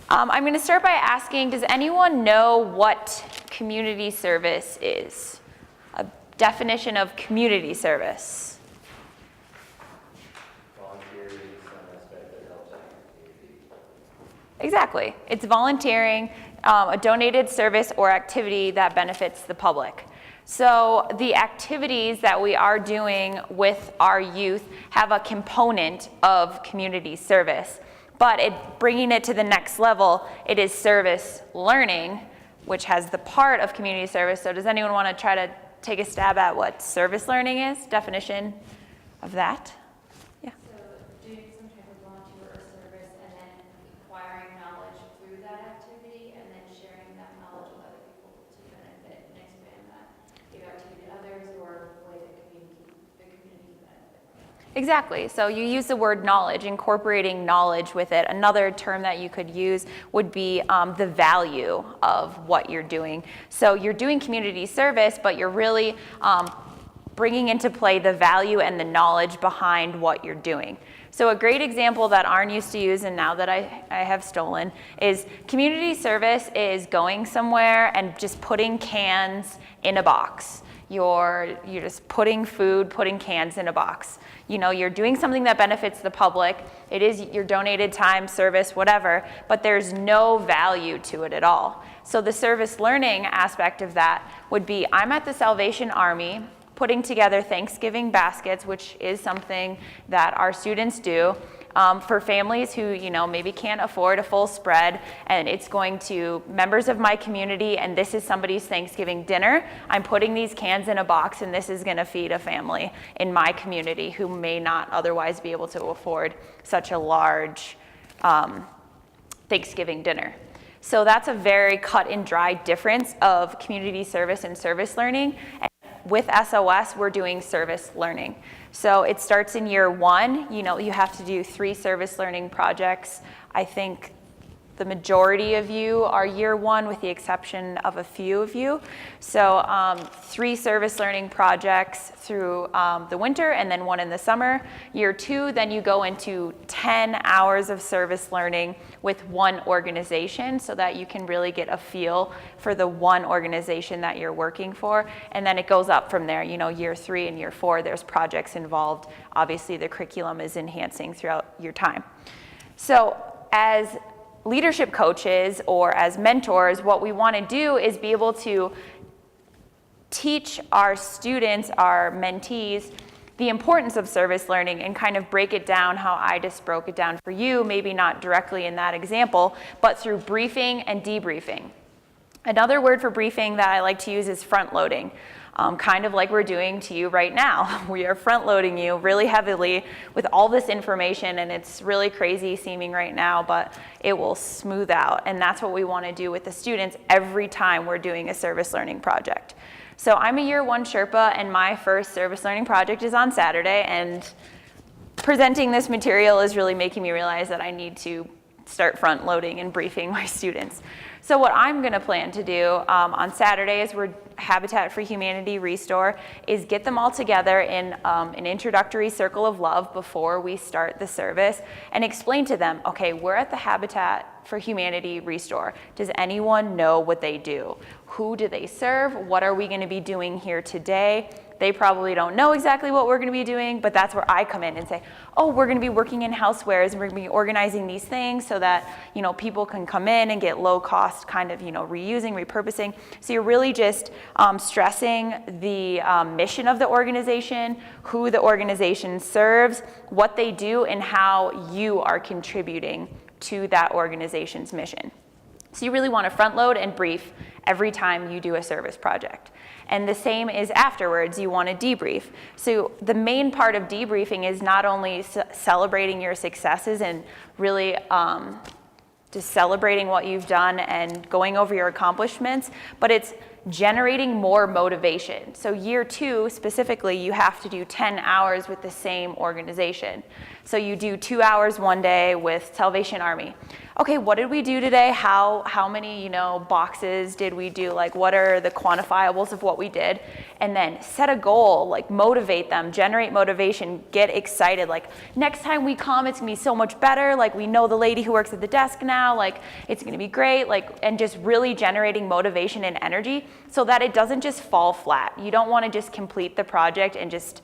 I'm going to start by asking, does anyone know what community service is? A definition of community service. Volunteering in some aspect that helps out the community. Exactly. It's volunteering, a donated service or activity that benefits the public. So the activities that we are doing with our youth have a component of community service, but bringing it to the next level, it is service learning, which has the part of community service. So does anyone want to try to take a stab at what service learning is? Definition of that? Yeah. So doing some type of volunteer or service and then acquiring knowledge through that activity and then sharing that knowledge with other people to benefit and expand that either activity to others or way the community can benefit from that. Exactly. So you use the word knowledge, incorporating knowledge with it. Another term that you could use would be the value of what you're doing. So you're doing community service, but you're really bringing into play the value and the knowledge behind what you're doing. So a great example that Arn used to use, and now that I have stolen, is community service is going somewhere and just putting cans in a box. You're just putting cans in a box. You know, you're doing something that benefits the public. It is your donated time, service, whatever, but there's no value to it at all. So the service learning aspect of that would be, I'm at the Salvation Army putting together Thanksgiving baskets, which is something that our students do. For families who, you know, maybe can't afford a full spread, and it's going to members of my community, and this is somebody's Thanksgiving dinner. I'm putting these cans in a box, and this is going to feed a family in my community who may not otherwise be able to afford such a large Thanksgiving dinner. So that's a very cut and dry difference of community service and service learning. And with SOS, we're doing service learning. So it starts in year one. You know, you have to do 3 service learning projects. I think the majority of you are year one with the exception of a few of you. So 3 service learning projects through the winter and then 1 in the summer. Year 2, then you go into 10 hours of service learning with 1 organization so that you can really get a feel for the one organization that you're working for. And then it goes up from there. You know, year 3 and year 4, there's projects involved. Obviously, the curriculum is enhancing throughout your time. So as leadership coaches or as mentors, what we want to do is be able to teach our students, our mentees, the importance of service learning and kind of break it down how I just broke it down for you, maybe not directly in that example, but through briefing and debriefing. Another word for briefing that I like to use is front loading. Kind of like we're doing to you right now. We are front loading you really heavily with all this information, and it's really crazy seeming right now, but it will smooth out. And that's what we want to do with the students every time we're doing a service learning project. So I'm a year 1 Sherpa, and my first service learning project is on Saturday, and presenting this material is really making me realize that I need to start front loading and briefing my students. So what I'm going to plan to do on Saturday as we're Habitat for Humanity Restore is get them all together in an introductory circle of love before we start the service and explain to them, okay, we're at the Habitat for Humanity Restore. Does anyone know what they do? Who do they serve? What are we going to be doing here today? They probably don't know exactly what we're going to be doing, but that's where I come in and say, oh, we're going to be working in housewares and we're going to be organizing these things so that, you know, people can come in and get low cost kind of, you know, reusing, repurposing. So you're really just stressing the mission of the organization, who the organization serves, what they do, and how you are contributing to that organization's mission. So you really want to front load and brief every time you do a service project. And the same is afterwards, you want to debrief. So the main part of debriefing is not only celebrating your successes and really just celebrating what you've done and going over your accomplishments, but it's generating more motivation. So year 2 specifically, you have to do 10 hours with the same organization. So you do 2 hours one day with Salvation Army. Okay, what did we do today? How many, boxes did we do? Like, what are the quantifiables of what we did? And then set a goal, like motivate them, generate motivation, get excited. Like, next time we come, it's gonna be so much better. Like, we know the lady who works at the desk now, like, it's gonna be great. Like, and just really generating motivation and energy so that it doesn't just fall flat. You don't wanna just complete the project and just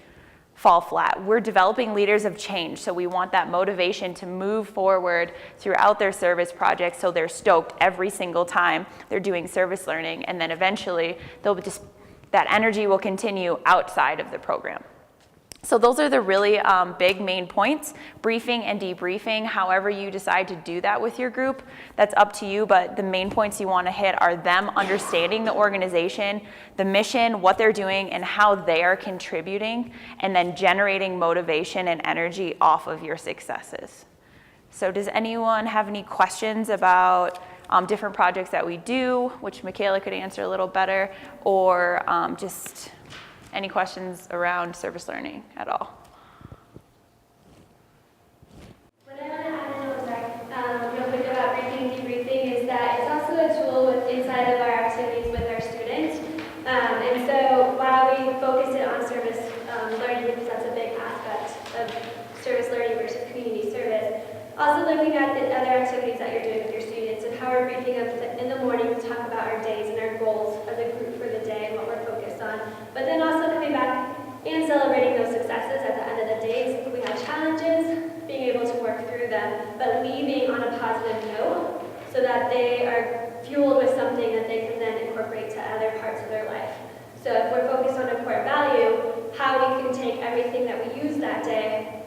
fall flat. We're developing leaders of change, so we want that motivation to move forward throughout their service projects so they're stoked every single time they're doing service learning, and then eventually that energy will continue outside of the program. So those are the really big main points, briefing and debriefing. However you decide to do that with your group, that's up to you, but the main points you want to hit are them understanding the organization, the mission, what they're doing, and how they are contributing, and then generating motivation and energy off of your successes. So does anyone have any questions about different projects that we do, which Michaela could answer a little better, or just any questions around service learning at all? What I want to add real quick about briefing and debriefing is that it's also a tool inside of our activities with our students. And so while we focus it on service learning, because that's a big aspect of service learning versus community service, also looking at the other activities that you're doing with your students and how we're briefing them in the morning to talk about our days and our goals as a group for the day and what we're focused on. But then also coming back and celebrating those successes at the end of the day. If we have challenges, being able to work through them, but leaving on a positive note so that they are fueled with something that they can then incorporate to other parts of their life. So if we're focused on a core value, how we can take everything that we use that day,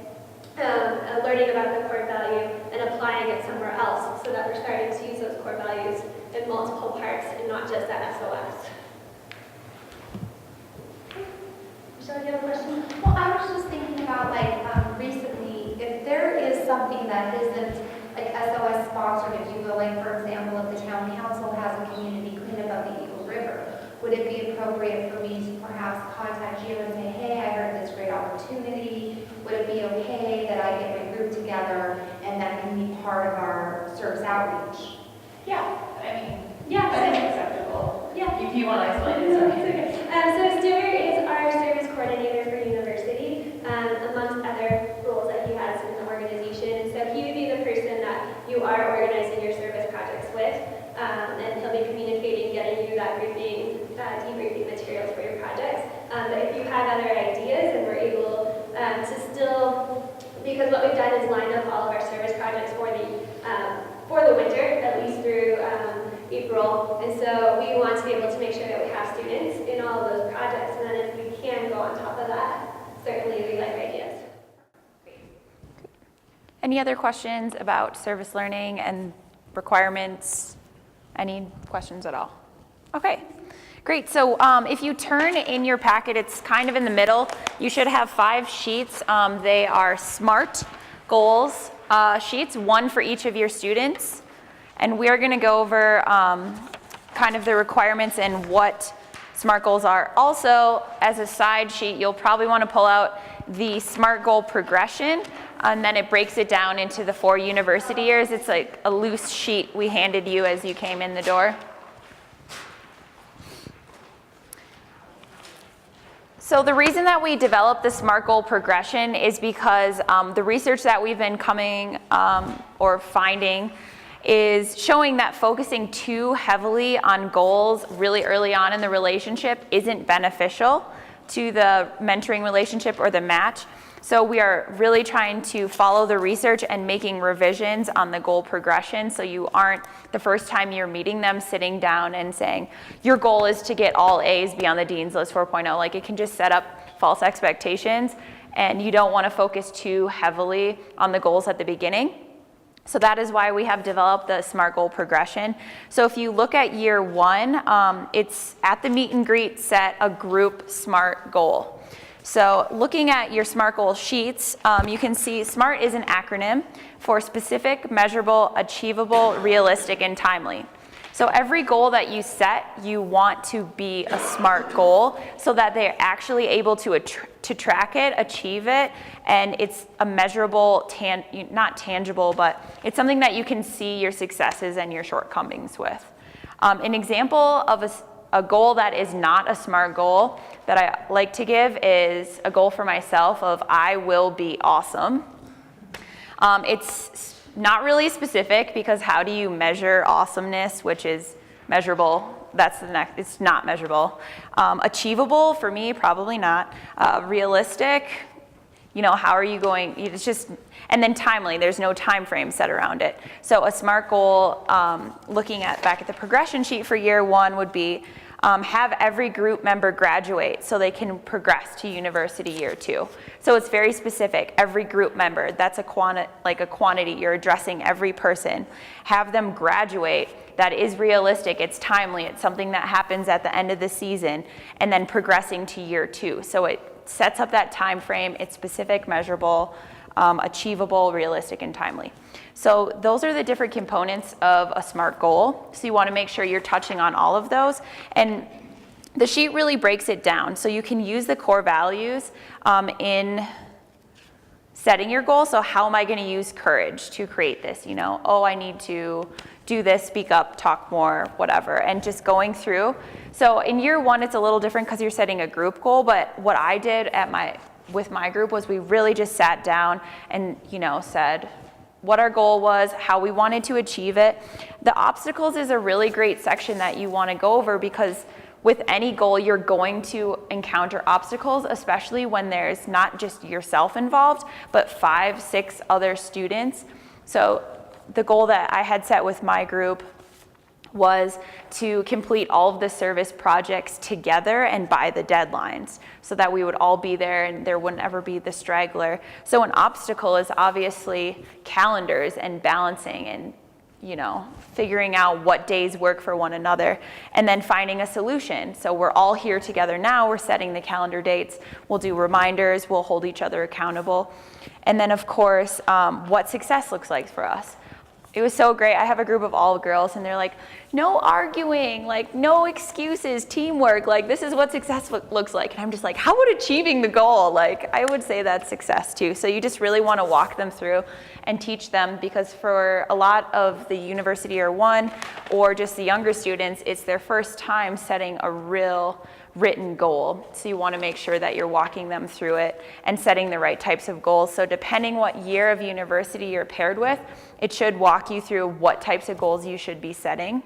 learning about the core value and applying it somewhere else so that we're starting to use those core values in multiple parts and not just at SOS. Michelle, do you have a question? Well, I was just thinking about recently, if there is something that isn't like SOS sponsored, if you will, like for example, if the town council has a community cleanup of the Eagle River, would it be appropriate for me to perhaps contact you and say, hey, I heard this great opportunity? Would it be okay that I get my group together and that can be part of our SOS Outreach? Yeah, I mean, Yeah, I think it's acceptable. Yeah. If you want to explain it, No, it's okay. it's okay. So Stuart is our service coordinator for university, amongst other roles that he has in the organization. And so he would be the person that you are organizing your service projects with, and he'll be communicating, getting you that briefing, debriefing materials for your projects. But if you have other ideas and we're able to still, because what we've done is lined up all of our service projects for the winter, at least through April, and so we want to be able to make sure that we have students in all of those projects, and then if we can go on top of that, certainly we like ideas. Any other questions about service learning and requirements? Any questions at all? Okay, great. So if you turn in your packet, it's kind of in the middle. You should have 5 sheets. They are SMART goals sheets, one for each of your students. And we're going to go over kind of the requirements and what SMART goals are. Also, as a side sheet, you'll probably want to pull out the SMART goal progression, and then it breaks it down into the 4 university years. It's like a loose sheet we handed you as you came in the door. So the reason that we developed the SMART goal progression is because the research that we've been finding is showing that focusing too heavily on goals really early on in the relationship isn't beneficial to the mentoring relationship or the match. So we are really trying to follow the research and making revisions on the goal progression, so you aren't, the first time you're meeting them, sitting down and saying, your goal is to get all A's, be on the Dean's List 4.0. Like, it can just set up false expectations, and you don't want to focus too heavily on the goals at the beginning. So that is why we have developed the SMART goal progression. So if you look at year 1, it's at the meet and greet, set a group SMART goal. So looking at your SMART goal sheets, you can see SMART is an acronym for specific, measurable, achievable, realistic, and timely. So every goal that you set, you want to be a SMART goal so that they're actually able to track it, achieve it, and it's a measurable, not tangible, but it's something that you can see your successes and your shortcomings with. An example of a goal that is not a SMART goal that I like to give is a goal for myself of I will be awesome. It's not really specific because how do you measure awesomeness, which is measurable? That's the next, it's not measurable. Achievable, for me, probably not. Realistic, how are you going, it's just, and then timely, there's no time frame set around it. So a SMART goal, looking back at the progression sheet for year 1 would be have every group member graduate so they can progress to university year 2. So it's very specific, every group member, that's a quantity, you're addressing every person. Have them graduate, that is realistic, it's timely, it's something that happens at the end of the season, and then progressing to year 2. So it sets up that time frame, it's specific, measurable, achievable, realistic, and timely. So those are the different components of a SMART goal. So you want to make sure you're touching on all of those. And the sheet really breaks it down. So you can use the core values in setting your goal. So how am I going to use courage to create this? I need to do this, speak up, talk more, whatever, and just going through. So in year 1, it's a little different because you're setting a group goal. But what I did with my group was we really just sat down and, said what our goal was, how we wanted to achieve it. The obstacles is a really great section that you want to go over because with any goal, you're going to encounter obstacles, especially when there's not just yourself involved, but 5, 6 other students. So the goal that I had set with my group was to complete all of the service projects together and by the deadlines so that we would all be there and there wouldn't ever be the straggler. So an obstacle is obviously calendars and balancing and figuring out what days work for one another and then finding a solution. So we're all here together now, we're setting the calendar dates, we'll do reminders, we'll hold each other accountable. And then of course, what success looks like for us. It was so great. I have a group of all girls and they're like, no arguing, no excuses, teamwork, this is what success looks like. And I'm just like, how would achieving the goal? I would say that's success too. So you just really want to walk them through and teach them because for a lot of the university year 1 or just the younger students, it's their first time setting a real written goal. So you want to make sure that you're walking them through it and setting the right types of goals. So depending what year of university you're paired with, it should walk you through what types of goals you should be setting.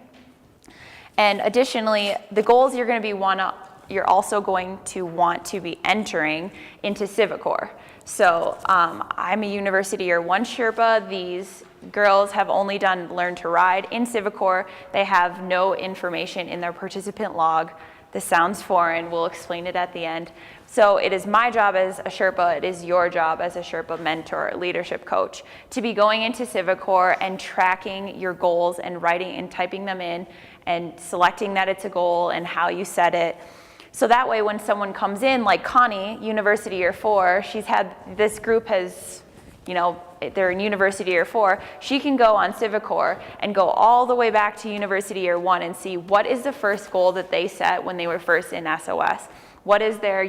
And additionally, the goals you're also going to want to be entering into Civic Corps. So I'm a university year 1 Sherpa. These girls have only done Learn to Ride. In Civic Corps, they have no information in their participant log. This sounds foreign, we'll explain it at the end. So it is my job as a Sherpa, it is your job as a Sherpa mentor, leadership coach, to be going into Civic Corps and tracking your goals and writing and typing them in and selecting that it's a goal and how you set it. So that way when someone comes in, like Connie, University Year 4, this group has, they're in University Year 4, she can go on Civic Corps and go all the way back to University Year 1 and see what is the first goal that they set when they were first in SOS. What is their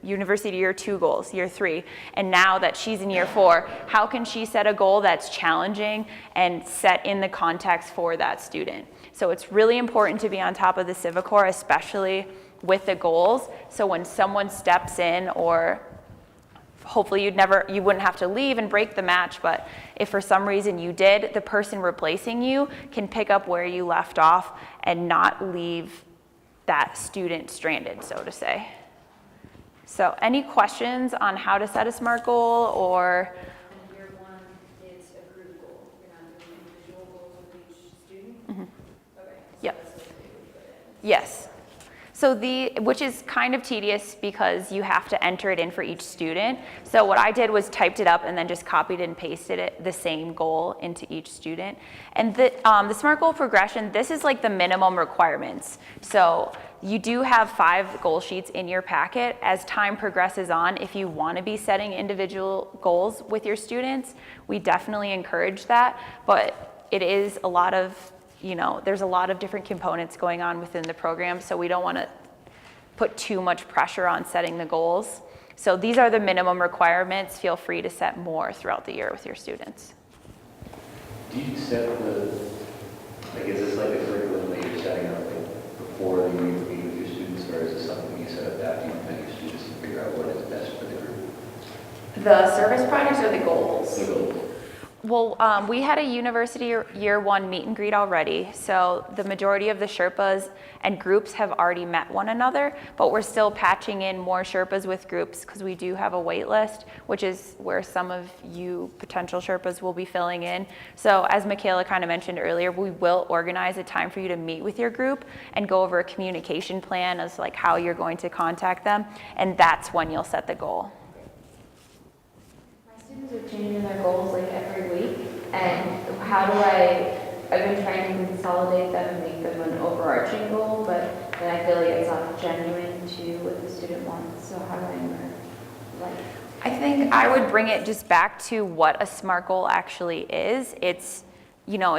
University Year 2 goals, Year 3? And now that she's in Year 4, how can she set a goal that's challenging and set in the context for that student? So it's really important to be on top of the Civic Corps, especially with the goals. So when someone steps in, or hopefully you wouldn't have to leave and break the match, but if for some reason you did, the person replacing you can pick up where you left off and not leave that student stranded, so to say. So any questions on how to set a SMART goal or? In year 1, it's a group goal. You're not doing individual goals with each student? Mm-hmm. Okay. So Yep. that's what they would put in. Yes. So which is kind of tedious because you have to enter it in for each student. So what I did was typed it up and then just copied and pasted the same goal into each student. And the SMART goal progression, this is like the minimum requirements. So you do have 5 goal sheets in your packet. As time progresses on, if you want to be setting individual goals with your students, we definitely encourage that. But it is a lot of there's a lot of different components going on within the program, so we don't want to put too much pressure on setting the goals. So these are the minimum requirements. Feel free to set more throughout the year with your students. Do you set is this like a curriculum that you're setting up before you meet with your students, or is this something you set up after you've met your students and figure out what is best for the group? The service projects or the goals? The goals. Well, we had a university year one meet and greet already, so the majority of the Sherpas and groups have already met one another, but we're still patching in more Sherpas with groups because we do have a wait list, which is where some of you potential Sherpas will be filling in. So as Michaela kind of mentioned earlier, we will organize a time for you to meet with your group and go over a communication plan as like how you're going to contact them, and that's when you'll set the goal. Students are changing their goals like every week, and I've been trying to consolidate them and make them an overarching goal, but then I feel like it's not genuine to what the student wants, so how do I I think I would bring it just back to what a SMART goal actually is. It's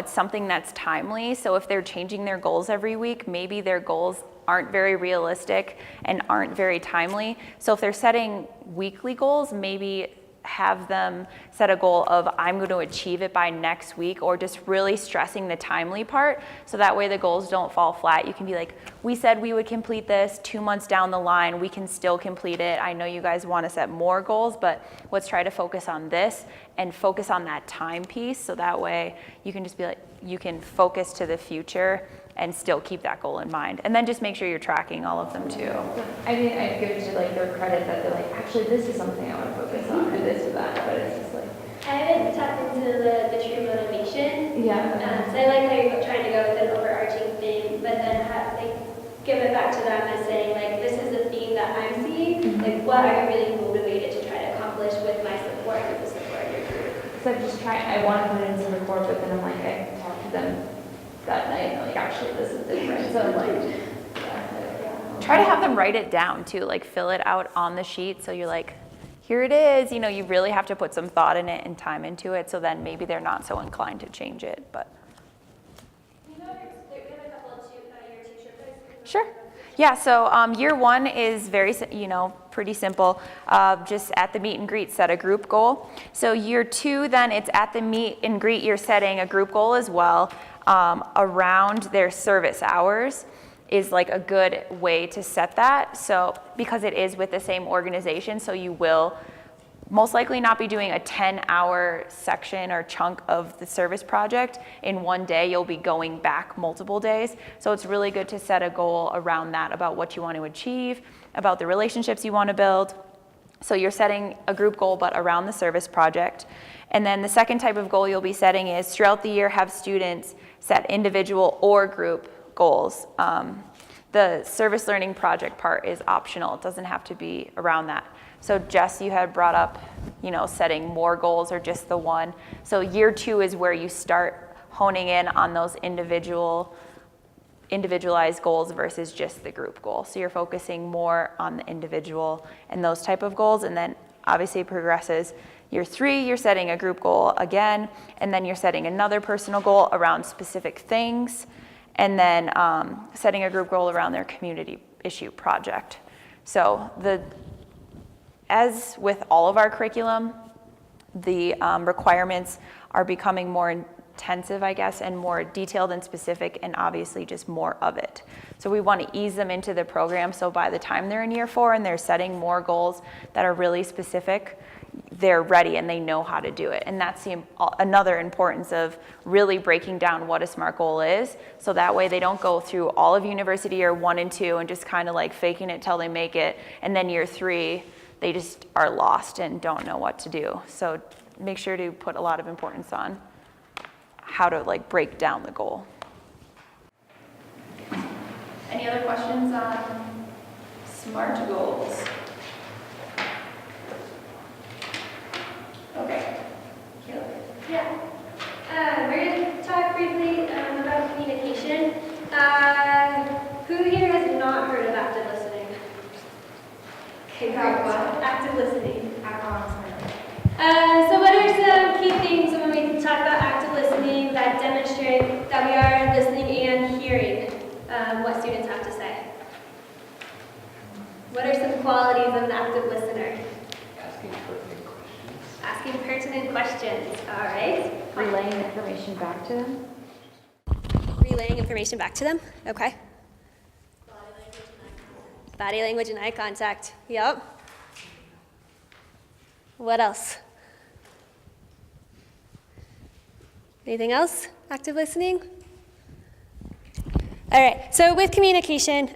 something that's timely, so if they're changing their goals every week, maybe their goals aren't very realistic and aren't very timely. So if they're setting weekly goals, maybe have them set a goal of I'm going to achieve it by next week, or just really stressing the timely part, so that way the goals don't fall flat. You can be like, we said we would complete this 2 months down the line, we can still complete it. I know you guys want to set more goals, but let's try to focus on this and focus on that time piece, so that way you can just be like, you can focus to the future and still keep that goal in mind. And then just make sure you're tracking all of them too. I mean, I give to like their credit that they're like, actually, this is something I want to focus on, or this or that, but it's just like. I haven't tapped into the true motivation. Yeah. So I like how you're trying to go with an overarching theme, but then give it back to them as saying, like, this is the theme that I'm seeing. Like, what are you really motivated to try to accomplish with my support and with the support of your group? Because I want to put it into the report, but then I'm like, I talk to them that night, and they're like, actually, this is different. So I'm like, yeah. Try to have them write it down too, like fill it out on the sheet, so you're like, here it is. You really have to put some thought in it and time into it, so then maybe they're not so inclined to change it. But We have a couple of year two Sherpas. sure. Yeah, so year one is very, pretty simple. Just at the meet and greet, set a group goal. So year two, then it's at the meet and greet, you're setting a group goal as well. Around their service hours is like a good way to set that. So because it is with the same organization, so you will most likely not be doing a 10-hour section or chunk of the service project in one day. You'll be going back multiple days. So it's really good to set a goal around that, about what you want to achieve, about the relationships you want to build. So you're setting a group goal, but around the service project. And then the second type of goal you'll be setting is throughout the year, have students set individual or group goals. The service learning project part is optional. It doesn't have to be around that. So Jess, you had brought up, setting more goals or just the one. So year two is where you start honing in on those individualized goals versus just the group goal. So you're focusing more on the individual and those type of goals, and then obviously it progresses. Year three, you're setting a group goal again, and then you're setting another personal goal around specific things, and then setting a group goal around their community issue project. So as with all of our curriculum, the requirements are becoming more intensive, I guess, and more detailed and specific, and obviously just more of it. So we want to ease them into the program, so by the time they're in year four and they're setting more goals that are really specific, they're ready and they know how to do it. And that's another importance of really breaking down what a SMART goal is, so that way they don't go through all of university year 1 and 2 and just kind of like faking it till they make it, and then year 3 they just are lost and don't know what to do. So make sure to put a lot of importance on how to like break down the goal. Any other questions on SMART goals? Okay. Yeah. We're going to talk briefly about communication. Who here has not heard of active listening? Okay, great. Active listening. So what are some key things when we talk about active listening that demonstrate that we are listening qualities of an active listener? Asking pertinent questions. Asking pertinent questions, all right. Relaying information back to them. Relaying information back to them, okay. Body language and eye contact, yep. What else? Anything else? Active listening? All right, so with communication,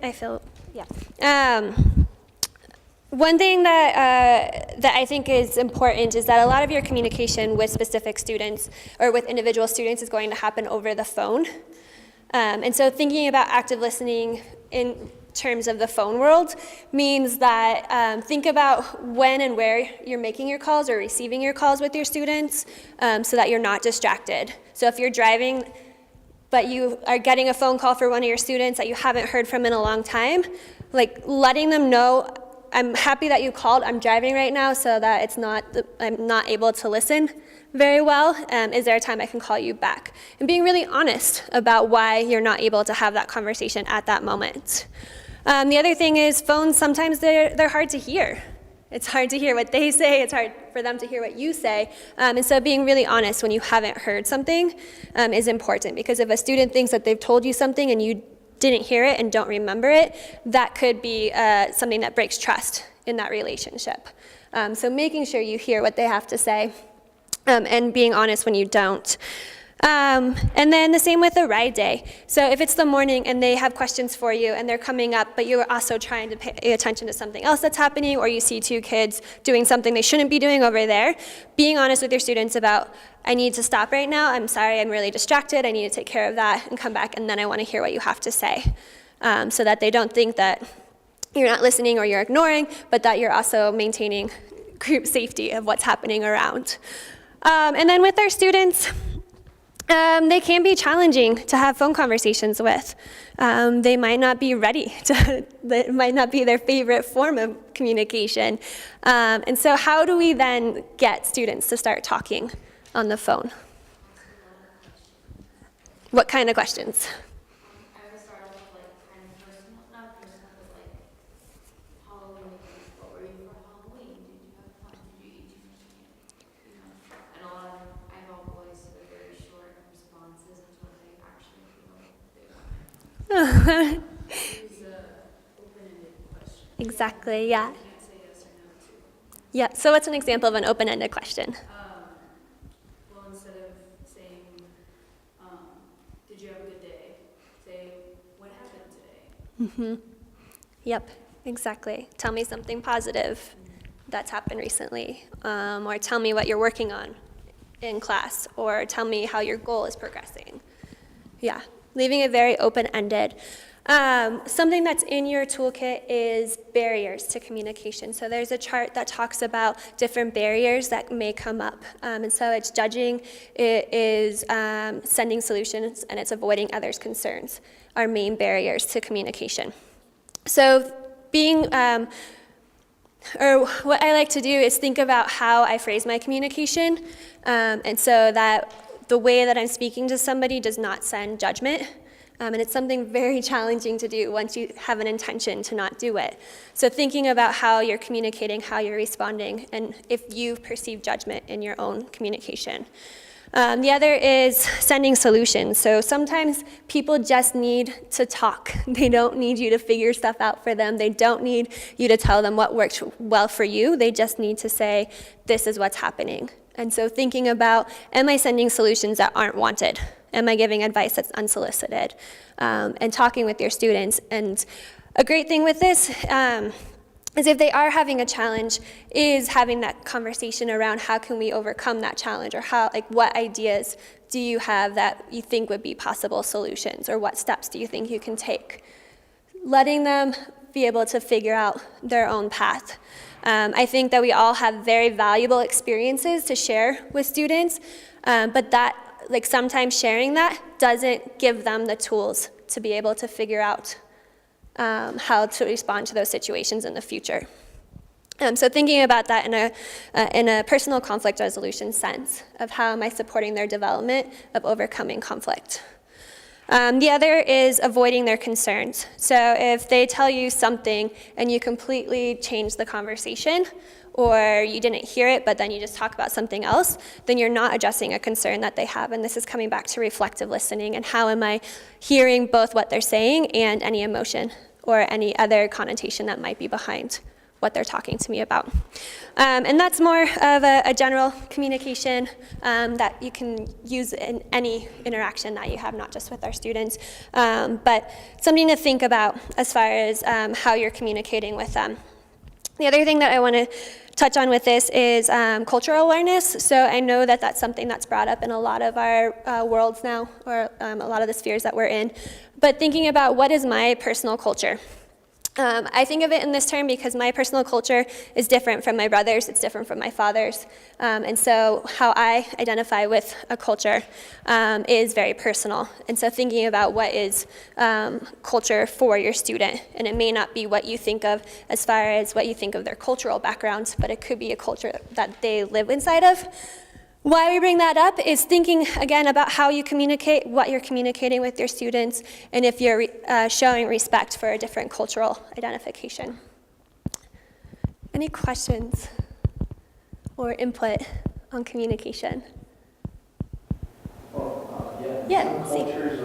one thing that I think is important is that a lot of your communication with specific students or with individual students is going to happen over the phone. And so thinking about active listening in terms of the phone world means that think about when and where you're making your calls or receiving your calls with your students so that you're not distracted. So if you're driving, but you are getting a phone call for one of your students that you haven't heard from in a long time, like letting them know, I'm happy that you called, I'm driving right now so that I'm not able to listen very well. Is there a time I can call you back? And being really honest about why you're not able to have that conversation at that moment. The other thing is phones, sometimes they're hard to hear. It's hard to hear what they say, it's hard for them to hear what you say. And so being really honest when you haven't heard something is important, because if a student thinks that they've told you something and you didn't hear it and don't remember it, that could be something that breaks trust in that relationship. So making sure you hear what they have to say and being honest when you don't. And then the same with a ride day. So if it's the morning and they have questions for you and they're coming up, but you're also trying to pay attention to something else that's happening, or you see two kids doing something they shouldn't be doing over there, being honest with your students about, I need to stop right now, I'm sorry, I'm really distracted, I need to take care of that and come back, and then I want to hear what you have to say. So that they don't think that you're not listening or you're ignoring, but that you're also maintaining group safety of what's happening around. And then with our students, they can be challenging to have phone conversations with. They might not be ready to, it might not be their favorite form of communication. And so how do we then get students to start talking on the phone? What kind of questions? I would start off with like kind of personal, not personal, but like Halloween. What were you for Halloween? Did you have fun? Did you eat too much candy? You know, and a lot of I know boys so they're very short responses until they actually feel like they want to. It's a open-ended question. Exactly, yeah. You can't say yes or no to. Yeah, so what's an example of an open-ended question? Well, instead of saying, did you have a good day? Say, what happened today? Yep, exactly. Tell me something positive that's happened recently, or tell me what you're working on in class, or tell me how your goal is progressing. Yeah, leaving it very open-ended. Something that's in your toolkit is barriers to communication. So there's a chart that talks about different barriers that may come up. And so it's judging, it is sending solutions, and it's avoiding others' concerns are main barriers to communication. So or what I like to do is think about how I phrase my communication, and so that the way that I'm speaking to somebody does not send judgment. And it's something very challenging to do once you have an intention to not do it. So thinking about how you're communicating, how you're responding, and if you perceive judgment in your own communication. The other is sending solutions. So sometimes people just need to talk. They don't need you to figure stuff out for them. They don't need you to tell them what worked well for you. They just need to say, this is what's happening. And so thinking about, am I sending solutions that aren't wanted? Am I giving advice that's unsolicited? And talking with your students. And a great thing with this is if they are having a challenge, is having that conversation around how can we overcome that challenge, or how, like, what ideas do you have that you think would be possible solutions, or what steps do you think you can take? Letting them be able to figure out their own path. I think that we all have very valuable experiences to share with students, but that, like, sometimes sharing that doesn't give them the tools to be able to figure out how to respond to those situations in the future. So thinking about that in a personal conflict resolution sense of how am I supporting their development of overcoming conflict. The other is avoiding their concerns. So if they tell you something and you completely change the conversation, or you didn't hear it, but then you just talk about something else, then you're not addressing a concern that they have. And this is coming back to reflective listening and how am I hearing both what they're saying and any emotion or any other connotation that might be behind what they're talking to me about. And that's more of a general communication that you can use in any interaction that you have, not just with our students, but something to think about as far as how you're communicating with them. The other thing that I want to touch on with this is cultural awareness. So I know that that's something that's brought up in a lot of our worlds now, or a lot of the spheres that we're in. But thinking about what is my personal culture. I think of it in this term because my personal culture is different from my brother's, it's different from my father's. And so how I identify with a culture is very personal. And so thinking about what is culture for your student, and it may not be what you think of as far as what you think of their cultural backgrounds, but it could be a culture that they live inside of. Why we bring that up is thinking, again, about how you communicate, what you're communicating with your students, and if you're showing respect for a different cultural identification. Any questions or input on communication? Well, Yeah, some see. cultures,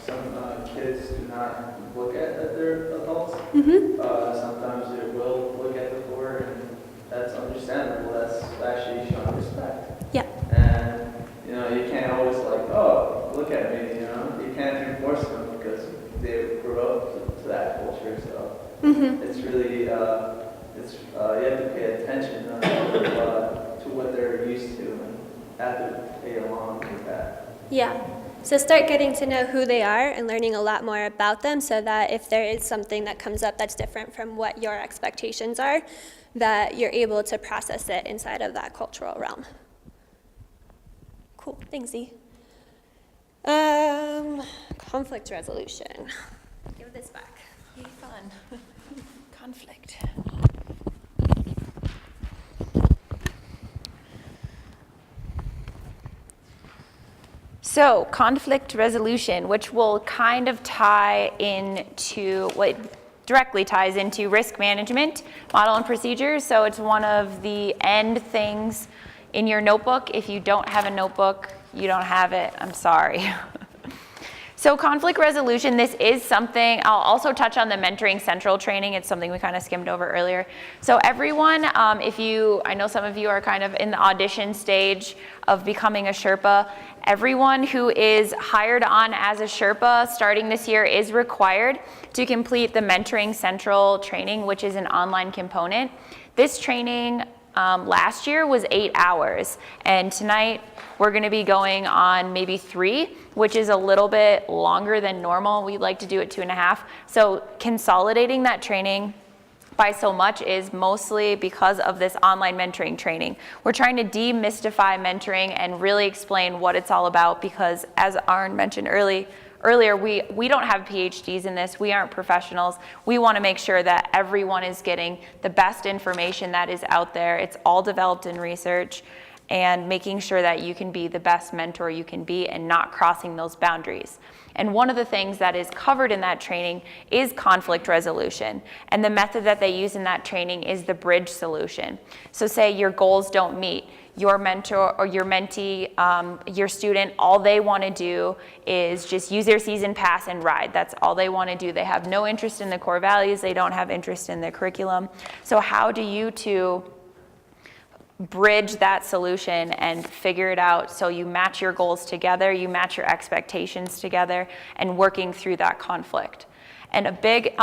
some kids do not look at their adults. Mm-hmm. Sometimes they will look at the floor, and that's understandable. That's actually showing respect. Yeah. And, you can't always oh, look at me, You can't enforce them because they grew up to that culture. So it's really, you have to pay attention to what they're used to and have to pay along with that. Yeah. So start getting to know who they are and learning a lot more about them so that if there is something that comes up that's different from what your expectations are, that you're able to process it inside of that cultural realm. Cool, thanks, Z. Conflict resolution. Give this back. Yay, fun. Conflict. So conflict resolution, which will kind of tie into what directly ties into risk management, model and procedures. So it's one of the end things in your notebook. If you don't have a notebook, you don't have it. I'm sorry. So conflict resolution, this is something, I'll also touch on the Mentoring Central training. It's something we kind of skimmed over earlier. So everyone, I know some of you are kind of in the audition stage of becoming a Sherpa. Everyone who is hired on as a Sherpa starting this year is required to complete the Mentoring Central training, which is an online component. This training last year was 8 hours, and tonight we're going to be going on maybe 3, which is a little bit longer than normal. We like to do it 2.5. So consolidating that training by so much is mostly because of this online mentoring training. We're trying to demystify mentoring and really explain what it's all about because, as Arn mentioned earlier, we don't have PhDs in this. We aren't professionals. We want to make sure that everyone is getting the best information that is out there. It's all developed in research, and making sure that you can be the best mentor you can be and not crossing those boundaries. And one of the things that is covered in that training is conflict resolution. And the method that they use in that training is the bridge solution. So say your goals don't meet. Your mentor or your mentee, your student, all they want to do is just use their season pass and ride. That's all they want to do. They have no interest in the core values. They don't have interest in the curriculum. So how do you two bridge that solution and figure it out so you match your goals together, you match your expectations together, and working through that conflict? And a big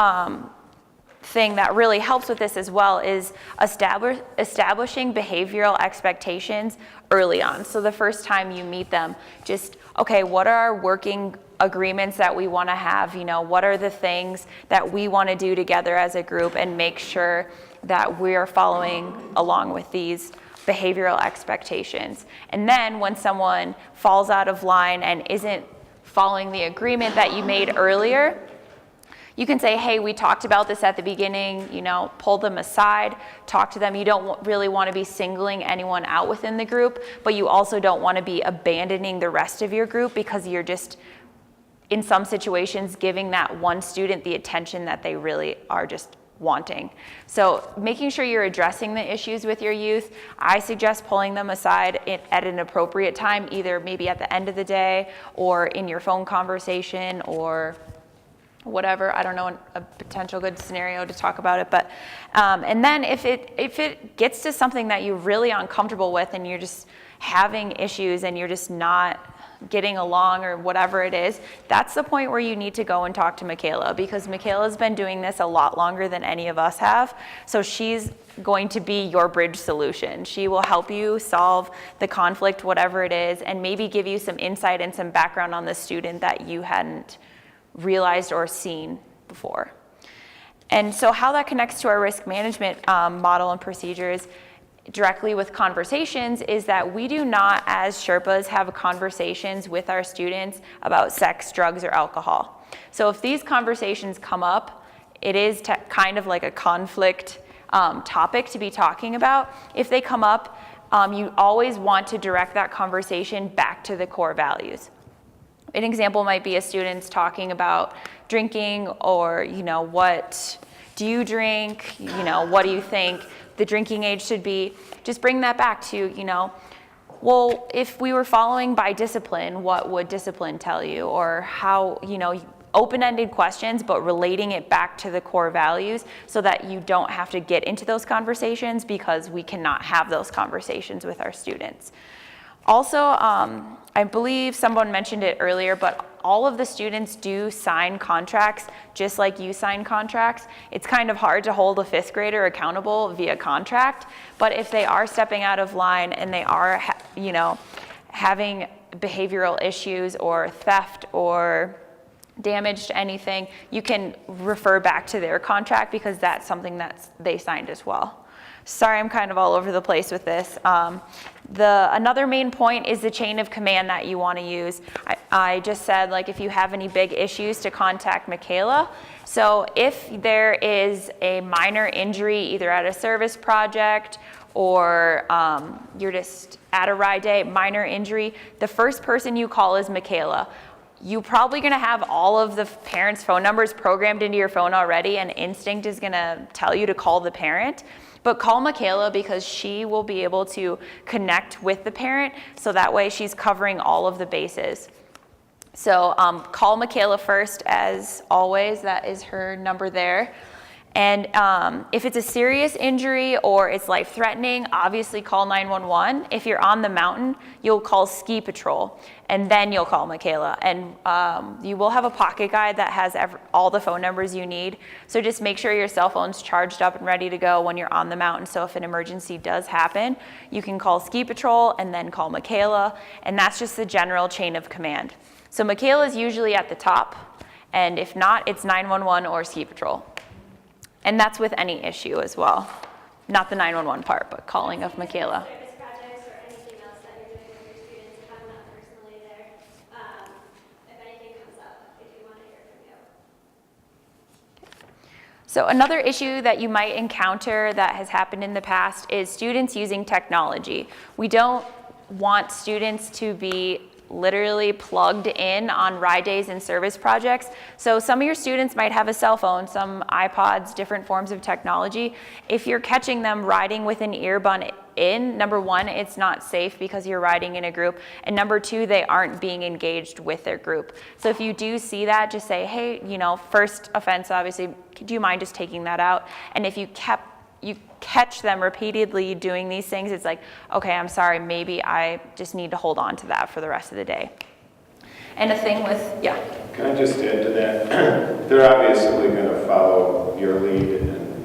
thing that really helps with this as well is establishing behavioral expectations early on. So the first time you meet them, just, okay, what are our working agreements that we want to have? What are the things that we want to do together as a group, and make sure that we're following along with these behavioral expectations. And then when someone falls out of line and isn't following the agreement that you made earlier, you can say, hey, we talked about this at the beginning, pull them aside, talk to them. You don't really want to be singling anyone out within the group, but you also don't want to be abandoning the rest of your group because you're just in some situations, giving that one student the attention that they really are just wanting. So making sure you're addressing the issues with your youth. I suggest pulling them aside at an appropriate time, either maybe at the end of the day or in your phone conversation or whatever. I don't know a potential good scenario to talk about it, but and then if it gets to something that you're really uncomfortable with and you're just having issues and you're just not getting along or whatever it is, that's the point where you need to go and talk to Michaela, because Michaela's been doing this a lot longer than any of us have. So she's going to be your bridge solution. She will help you solve the conflict, whatever it is, and maybe give you some insight and some background on the student that you hadn't realized or seen before. And so how that connects to our risk management model and procedures directly with conversations is that we do not, as Sherpas, have conversations with our students about sex, drugs, or alcohol. So if these conversations come up, it is kind of like a conflict topic to be talking about. If they come up, you always want to direct that conversation back to the core values. An example might be a student's talking about drinking, or, what do you drink? What do you think the drinking age should be? Just bring that back to, well, if we were following by discipline, what would discipline tell you? Or how, open-ended questions, but relating it back to the core values so that you don't have to get into those conversations, because we cannot have those conversations with our students. Also, I believe someone mentioned it earlier, but all of the students do sign contracts just like you sign contracts. It's kind of hard to hold a 5th grader accountable via contract, but if they are stepping out of line and they are, having behavioral issues or theft or damage to anything, you can refer back to their contract, because that's something that they signed as well. Sorry, I'm kind of all over the place with this. Another main point is the chain of command that you want to use. I just said, if you have any big issues, to contact Michaela. So if there is a minor injury, either at a service project or you're just at a ride day, minor injury, the first person you call is Michaela. You're probably going to have all of the parents' phone numbers programmed into your phone already, and instinct is going to tell you to call the parent. But call Michaela, because she will be able to connect with the parent, so that way she's covering all of the bases. So call Michaela first, as always. That is her number there. And if it's a serious injury or it's life-threatening, obviously call 911. If you're on the mountain, you'll call ski patrol, and then you'll call Michaela. And you will have a pocket guide that has all the phone numbers you need. So just make sure your cell phone's charged up and ready to go when you're on the mountain. So if an emergency does happen, you can call ski patrol and then call Michaela. And that's just the general chain of command. So Michaela is usually at the top, and if not, it's 911 or ski patrol. And that's with any issue as well. Not the 911 part, but calling of Michaela. Service projects or anything else that you're doing with your students, if I'm not personally there, if anything comes up, if you want to hear from you. So another issue that you might encounter that has happened in the past is students using technology. We don't want students to be literally plugged in on ride days and service projects. So some of your students might have a cell phone, some iPods, different forms of technology. If you're catching them riding with an earbud in, number one, it's not safe because you're riding in a group. And number two, they aren't being engaged with their group. So if you do see that, just say, hey, first offense, obviously, do you mind just taking that out? And if you catch them repeatedly doing these things, it's like, okay, I'm sorry, maybe I just need to hold on to that for the rest of the day. And a thing with, yeah. Can I just add to that? They're obviously going to follow your lead, and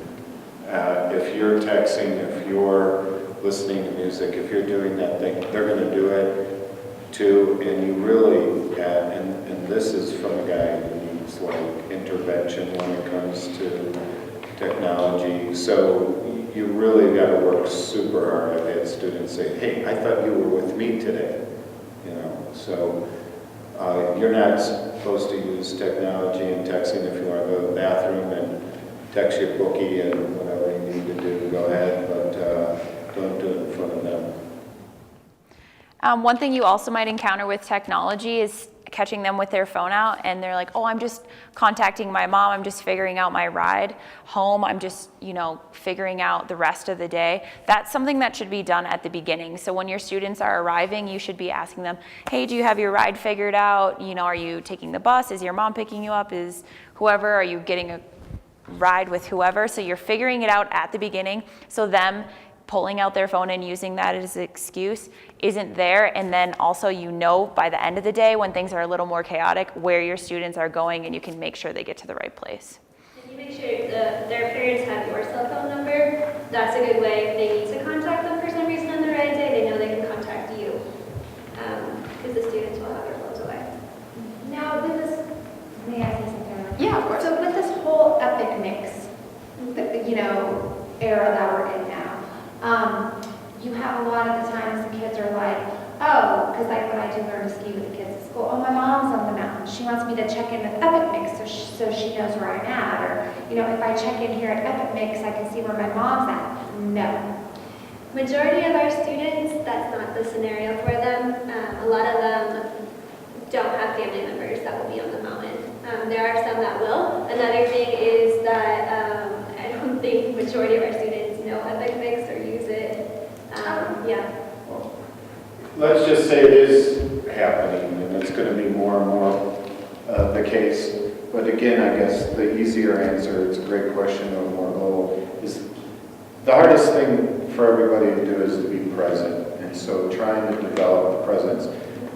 if you're texting, if you're listening to music, if you're doing that thing, they're going to do it too. And you really, and this is from a guy who needs intervention when it comes to technology. So you really got to work super hard. I've had students say, hey, I thought you were with me today. So you're not supposed to use technology and texting. If you want to go to the bathroom and text your bookie and whatever you need to do, go ahead, but don't do it in front of them. One thing you also might encounter with technology is catching them with their phone out and they're like, oh, I'm just contacting my mom, I'm just figuring out my ride home, I'm just, figuring out the rest of the day. That's something that should be done at the beginning. So when your students are arriving, you should be asking them, hey, do you have your ride figured out? Are you taking the bus? Is your mom picking you up? Is whoever, are you getting a ride with whoever? So you're figuring it out at the beginning, so them pulling out their phone and using that as an excuse isn't there. And then also by the end of the day when things are a little more chaotic where your students are going, and you can make sure they get to the right place. If you make sure their parents have your cell phone number, that's a good way. If they need to contact them for some reason on the right day, they know they can contact you, because the students will have their phones away. Now, with this, may I say something? Yeah, of course. So with this whole epic mix, era that we're in now, you have a lot of the times the kids are like, oh, because like when I do learn to ski with the kids at school, oh, my mom's on the mountain. She wants me to check in with Epic Mix so she knows where I'm at. Or, if I check in here at Epic Mix, I can see where my mom's at. No. Majority of our students, that's not the scenario for them. A lot of them don't have family members that will be on the mountain. There are some that will. Another thing is that I don't think majority of our students know Epic Mix or use it. Yeah. Let's just say it is happening, and it's going to be more and more the case. But again, I guess the easier answer, it's a great question, or more global, is the hardest thing for everybody to do is to be present. And so trying to develop the presence.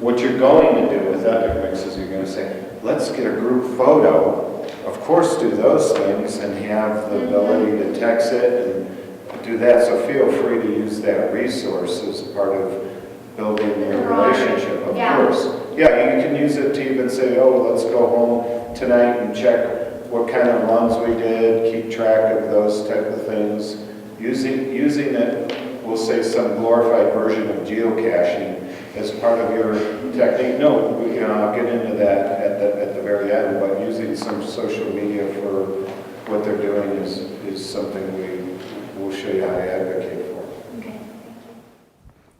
What you're going to do with Epic Mix is you're going to say, let's get a group photo. Of course, do those things and have the ability to text it and do that. So feel free to use that resource as part of building your relationship, of course. Yeah, you can use it to even say, oh, let's go home tonight and check what kind of runs we did, keep track of those type of things. Using it, we'll say some glorified version of geocaching as part of your technique. No, I'll get into that at the very end, but using some social media for what they're doing is something we'll show you how to advocate for. Okay.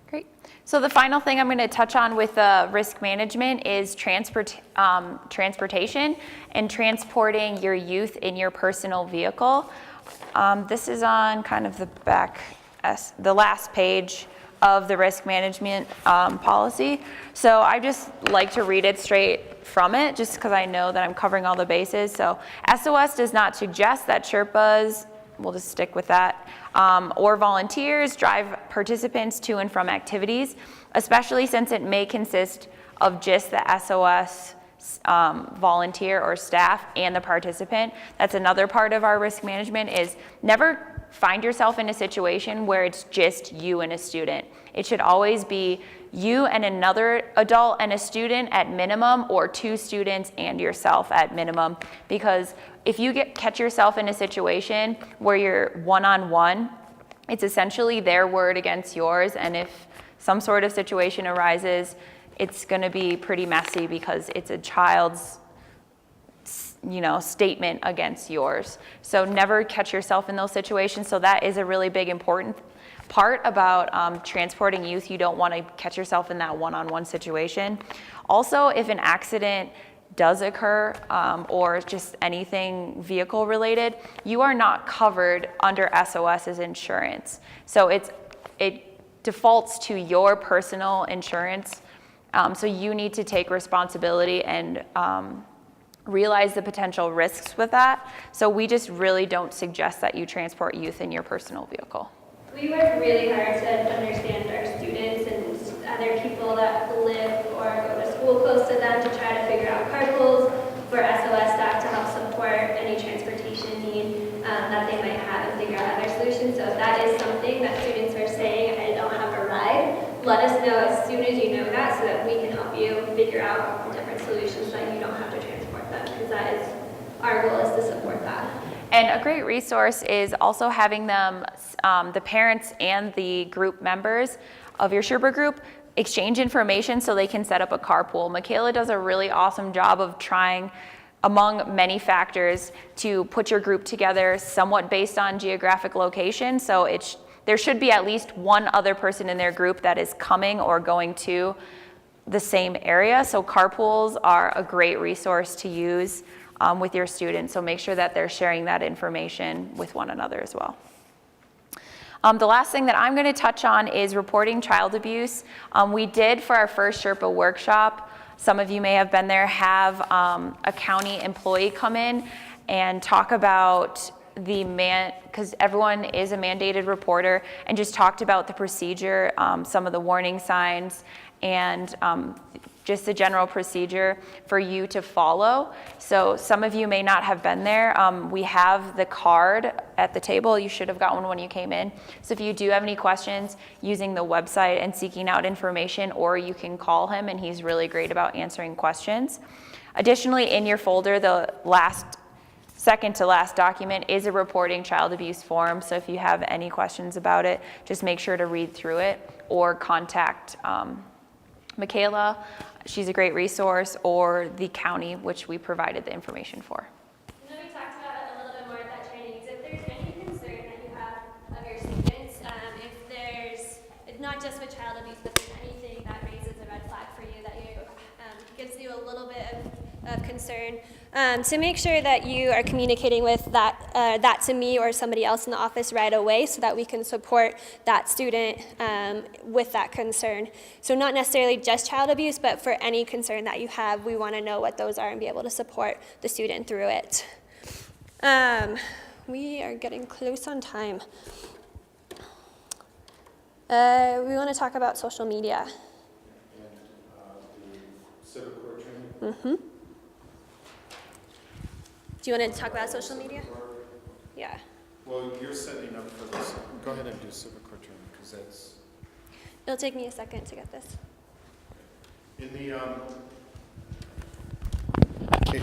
Great. So the final thing I'm going to touch on with risk management is transportation and transporting your youth in your personal vehicle. This is on kind of the last page of the risk management policy. So I just like to read it straight from it, just because I know that I'm covering all the bases. So SOS does not suggest that Sherpas, we'll just stick with that, or volunteers drive participants to and from activities, especially since it may consist of just the SOS volunteer or staff and the participant. That's another part of our risk management, is never find yourself in a situation where it's just you and a student. It should always be you and another adult and a student at minimum, or two students and yourself at minimum. Because if you catch yourself in a situation where you're one-on-one, it's essentially their word against yours. And if some sort of situation arises, it's going to be pretty messy because it's a child's statement against yours. So never catch yourself in those situations. So that is a really big important part about transporting youth. You don't want to catch yourself in that one-on-one situation. Also, if an accident does occur or just anything vehicle related, you are not covered under SOS's insurance. So it defaults to your personal insurance. So you need to take responsibility and realize the potential risks with that. So we just really don't suggest that you transport youth in your personal vehicle. We work really hard to understand our students and other people that live or go to school close to them to try to figure out carpools for SOS staff to help support any transportation need that they might have and figure out other solutions. So if that is something that students are saying, I don't have a ride, let us know as soon as you know that, so that we can help you figure out different solutions that you don't have to transport them, because that is our goal, is to support that. And a great resource is also having them, the parents and the group members of your Sherpa group, exchange information so they can set up a carpool. Michaela does a really awesome job of trying, among many factors, to put your group together somewhat based on geographic location. So there should be at least one other person in their group that is coming or going to the same area. So carpools are a great resource to use with your students. So make sure that they're sharing that information with one another as well. The last thing that I'm going to touch on is reporting child abuse. We did for our first Sherpa workshop, some of you may have been there, have a county employee come in and talk about because everyone is a mandated reporter, and just talked about the procedure, some of the warning signs, and just the general procedure for you to follow. So some of you may not have been there. We have the card at the table. You should have got one when you came in. So if you do have any questions using the website and seeking out information, or you can call him, and he's really great about answering questions. Additionally, in your folder, the second to last document is a reporting child abuse form. So if you have any questions about it, just make sure to read through it or contact Michaela. She's a great resource, or the county, which we provided the information for. I know we talked about it a little bit more at that training. If there's any concern that you have of your students, if there's, it's not just with child abuse, but there's anything that raises a red flag for you, that you gives you a little bit of concern, to make sure that you are communicating with that to me or somebody else in the office right away, so that we can support that student with that concern. So not necessarily just child abuse, but for any concern that you have, we want to know what those are and be able to support the student through it. We are getting close on time. We want to talk about social media. And the civic court training? Mm-hmm. Do you want to talk about social media? Yeah. Well, you're setting up for this. Go ahead and do civic court training, because that's... It'll take me a second to get this.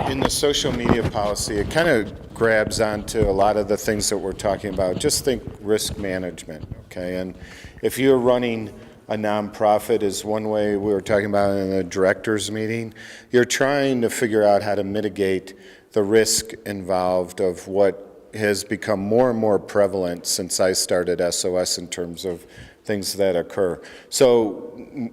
In the social media policy, it kind of grabs onto a lot of the things that we're talking about. Just think risk management, okay? And if you're running a nonprofit, is one way we were talking about in the directors meeting, you're trying to figure out how to mitigate the risk involved of what has become more and more prevalent since I started SOS in terms of things that occur. So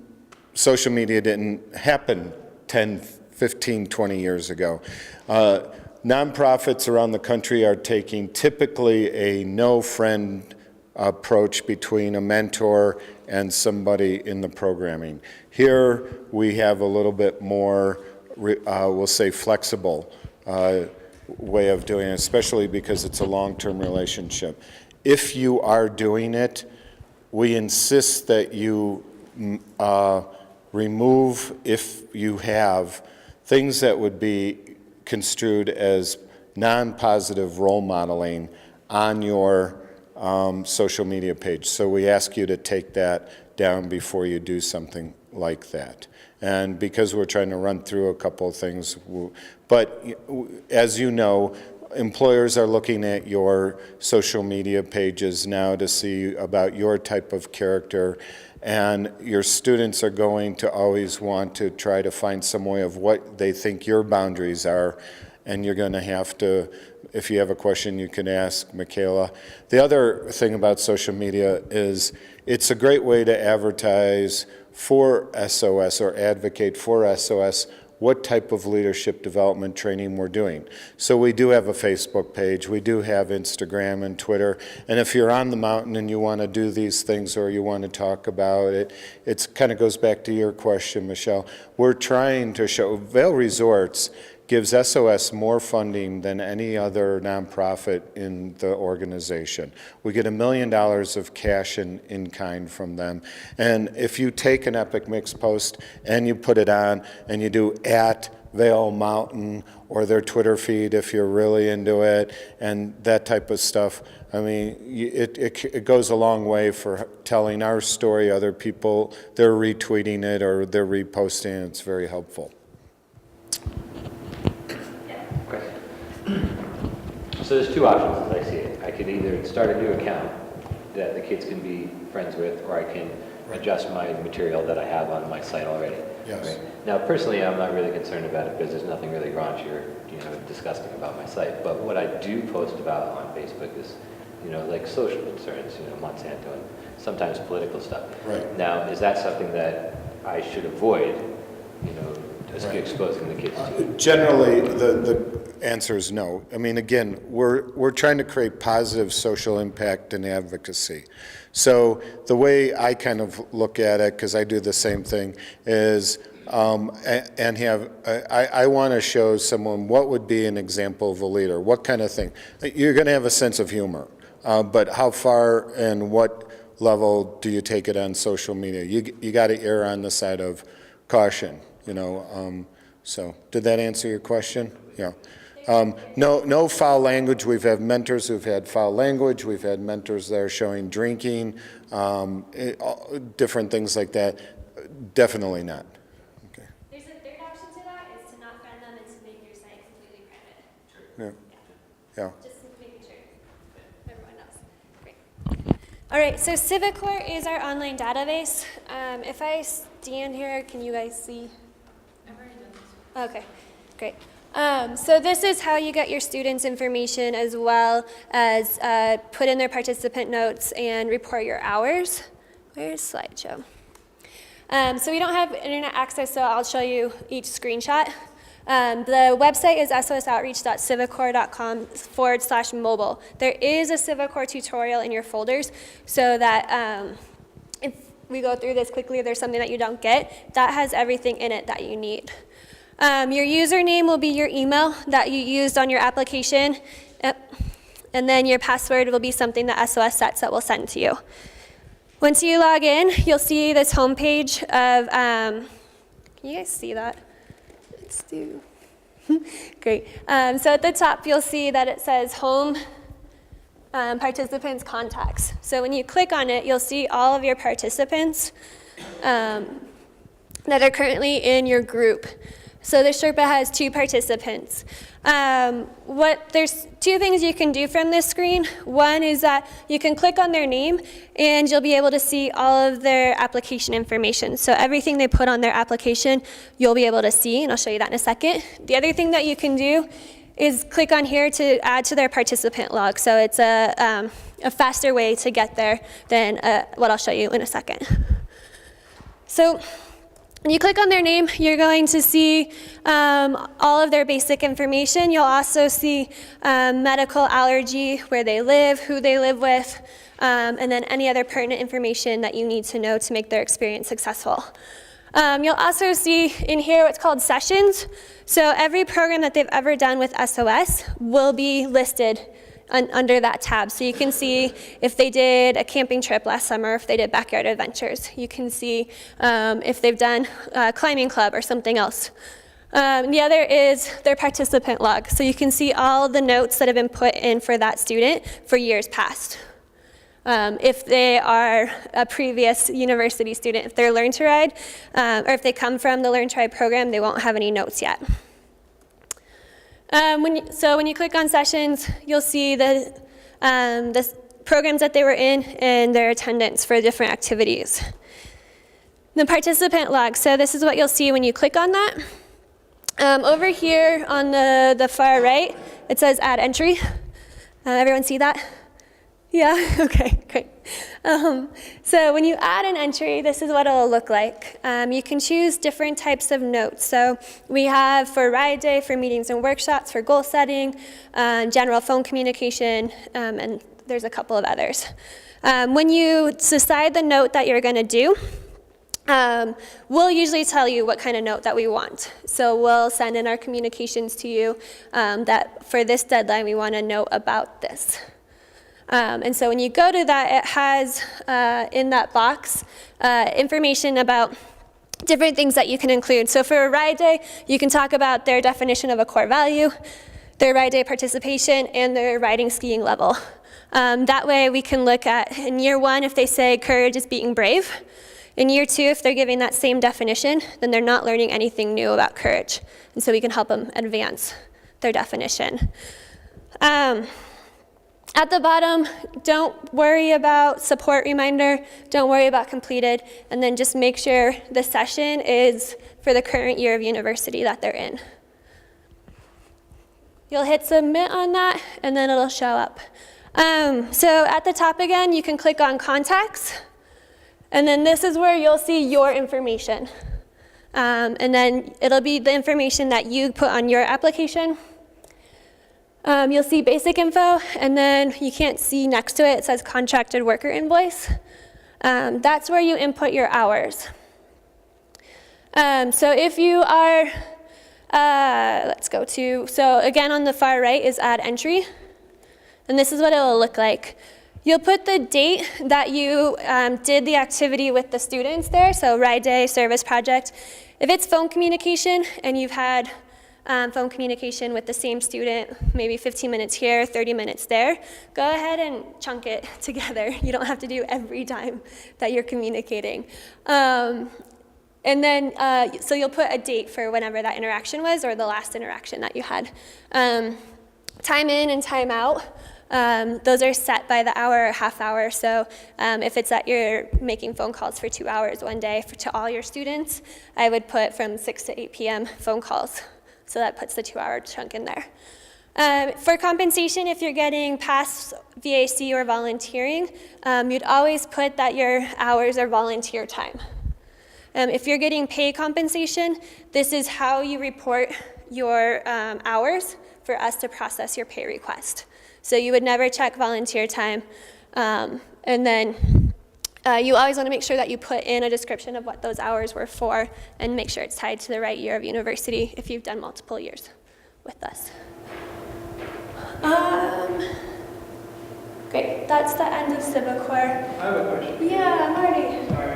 social media didn't happen 10, 15, 20 years ago. Nonprofits around the country are taking typically a no-friend approach between a mentor and somebody in the programming. Here we have a little bit more, we'll say, flexible way of doing it, especially because it's a long-term relationship. If you are doing it, we insist that you remove, if you have, things that would be construed as non-positive role modeling on your social media page. So we ask you to take that down before you do something like that. And because we're trying to run through a couple of things, but as you know, employers are looking at your social media pages now to see about your type of character, and your students are going to always want to try to find some way of what they think your boundaries are, and you're going to have to, if you have a question, you can ask Michaela. The other thing about social media is it's a great way to advertise for SOS or advocate for SOS what type of leadership development training we're doing. So we do have a Facebook page, we do have Instagram and Twitter, and if you're on the mountain and you want to do these things or you want to talk about it, it kind of goes back to your question, Michelle. We're trying to show, Vail Resorts gives SOS more funding than any other nonprofit in the organization. We get $1 million of cash in kind from them. And if you take an Epic Mix post and you put it on and you do @Vail Mountain or their Twitter feed if you're really into it and that type of stuff, I mean, it goes a long way for telling our story. Other people, they're retweeting it or they're reposting it. It's very helpful. So there's two options as I see it. I could either start a new account that the kids can be friends with, or I can adjust my material that I have on my site already. Yes. Right? Now, personally, I'm not really concerned about it because there's nothing really raunchy or disgusting about my site. But what I do post about on Facebook is, like social concerns, Monsanto and sometimes political stuff. Right. Now, is that something that I should avoid exposing the kids to? Generally, the answer is no. I mean, again, we're trying to create positive social impact and advocacy. So the way I kind of look at it, because I do the same thing, is I want to show someone what would be an example of a leader, what kind of thing. You're going to have a sense of humor, but how far and what level do you take it on social media? You got to err on the side of caution, So did that answer your question? Yeah. No foul language. We've had mentors who've had foul language. We've had mentors that are showing drinking, different things like that. Definitely not. Okay. There's a third option to that, is to not friend them and to make your site completely private. Yeah. Just making sure everyone knows. Great. All right, so CivicCore is our online database. If I stand here, can you guys see? Okay, great. So this is how you get your students' information, as well as put in their participant notes and report your hours. Where's slideshow? So we don't have internet access, so I'll show you each screenshot. The website is sosoutreach.civiccore.com/mobile. There is a CivicCore tutorial in your folders, so that if we go through this quickly, if there's something that you don't get, that has everything in it that you need. Your username will be your email that you used on your application, and then your password will be something that SOS sets that we'll send to you. Once you log in, you'll see this homepage of, can you guys see that? Let's do, great. So at the top, you'll see that it says home, participants, contacts. So when you click on it, you'll see all of your participants that are currently in your group. So the Sherpa has 2 participants. There's 2 things you can do from this screen. One is that you can click on their name and you'll be able to see all of their application information. So everything they put on their application, you'll be able to see, and I'll show you that in a second. The other thing that you can do is click on here to add to their participant log. So it's a faster way to get there than what I'll show you in a second. So when you click on their name, you're going to see all of their basic information. You'll also see medical, allergy, where they live, who they live with, and then any other pertinent information that you need to know to make their experience successful. You'll also see in here what's called sessions. So every program that they've ever done with SOS will be listed under that tab. So you can see if they did a camping trip last summer, if they did backyard adventures. You can see if they've done a climbing club or something else. The other is their participant log. So you can see all the notes that have been put in for that student for years past. If they are a previous university student, if they're Learn to Ride, or if they come from the Learn to Ride program, they won't have any notes yet. When you click on sessions, you'll see the programs that they were in and their attendance for different activities. The participant log, so this is what you'll see when you click on that. Over here on the far right, it says add entry. Everyone see that? Yeah, okay, great. So when you add an entry, this is what it'll look like. You can choose different types of notes. So we have for ride day, for meetings and workshops, for goal setting, general phone communication, and there's a couple of others. When you decide the note that you're gonna do, we'll usually tell you what kind of note that we want. So we'll send in our communications to you that for this deadline, we want to know about this. And so when you go to that, it has in that box information about different things that you can include. So for a ride day, you can talk about their definition of a core value, their ride day participation, and their riding skiing level. That way we can look at, in year 1, if they say courage is being brave. In year 2, if they're giving that same definition, then they're not learning anything new about courage. And so we can help them advance their definition. At the bottom, don't worry about support reminder, don't worry about completed, and then just make sure the session is for the current year of university that they're in. You'll hit submit on that, and then it'll show up. So at the top again, you can click on contacts, and then this is where you'll see your information. And then it'll be the information that you put on your application. You'll see basic info, and then you can't see next to it, it says contracted worker invoice. That's where you input your hours. So if you are, so again on the far right is add entry. And this is what it will look like. You'll put the date that you did the activity with the students there, so ride day, service project. If it's phone communication and you've had phone communication with the same student, maybe 15 minutes here, 30 minutes there, go ahead and chunk it together. You don't have to do every time that you're communicating. And then, so you'll put a date for whenever that interaction was or the last interaction that you had. Time in and time out. Those are set by the hour or half hour. So if it's that you're making phone calls for 2 hours one day to all your students, I would put from 6 to 8 p.m. phone calls. So that puts the 2-hour chunk in there. For compensation, if you're getting past VAC or volunteering, you'd always put that your hours are volunteer time. If you're getting pay compensation, this is how you report your hours for us to process your pay request. So you would never check volunteer time. And then you always want to make sure that you put in a description of what those hours were for and make sure it's tied to the right year of university if you've done multiple years with us. Great, that's the end of CiviCorps. I have a question. Yeah, Marty. Sorry,